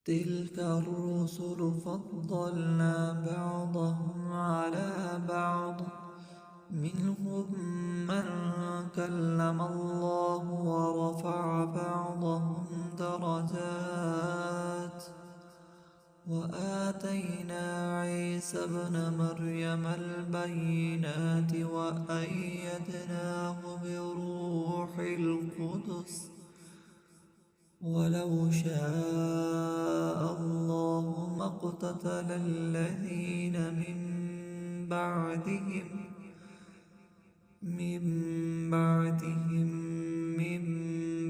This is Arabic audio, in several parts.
تلك الرسل فضلنا بعضهم على بعض منهم من كلم الله ورفع بعضهم درجات وآتينا عيسى ابن مريم البينات وأيدناه بروح القدس ولو شاء الله ما اقتتل الذين من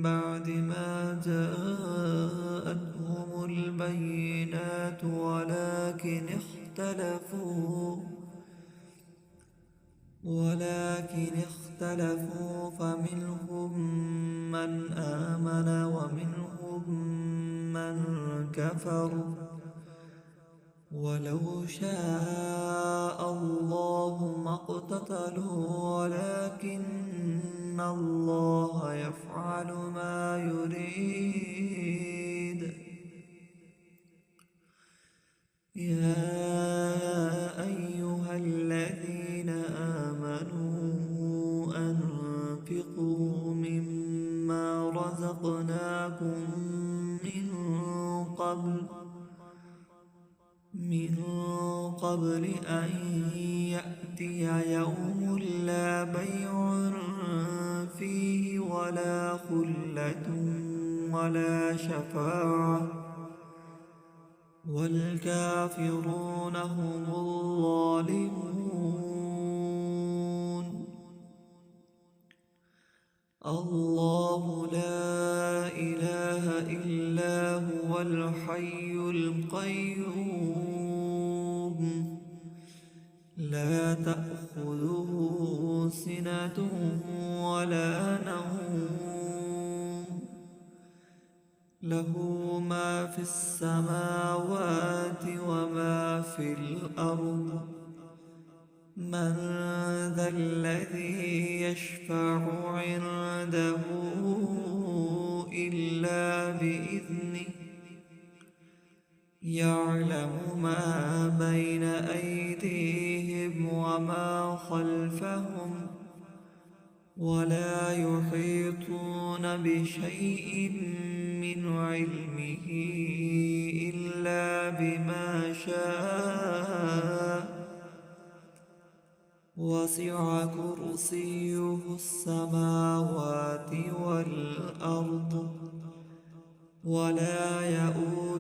بعد ما جاءتهم البينات ولكن اختلفوا فمنهم من آمن ومنهم من كفر ولو شاء الله ما اقتتلوا ولكن الله يفعل ما يريد يا أيها الذين آمنوا أنفقوا مما رزقناكم من قبل أن يأتي يوم لا بيع فيه ولا خلة ولا شفاعة والكافرون هم الظالمون الله لا إله إلا هو الحي القيوم لا تأخذه سنة ولا نوم له ما في السماوات وما في الأرض من ذا الذي يشفع عنده إلا بإذنه يعلم ما بين أيديهم وما خلفهم ولا يحيطون بشيء من علمه إلا بما شاء وسع كرسيه السماوات والأرض ولا يئوده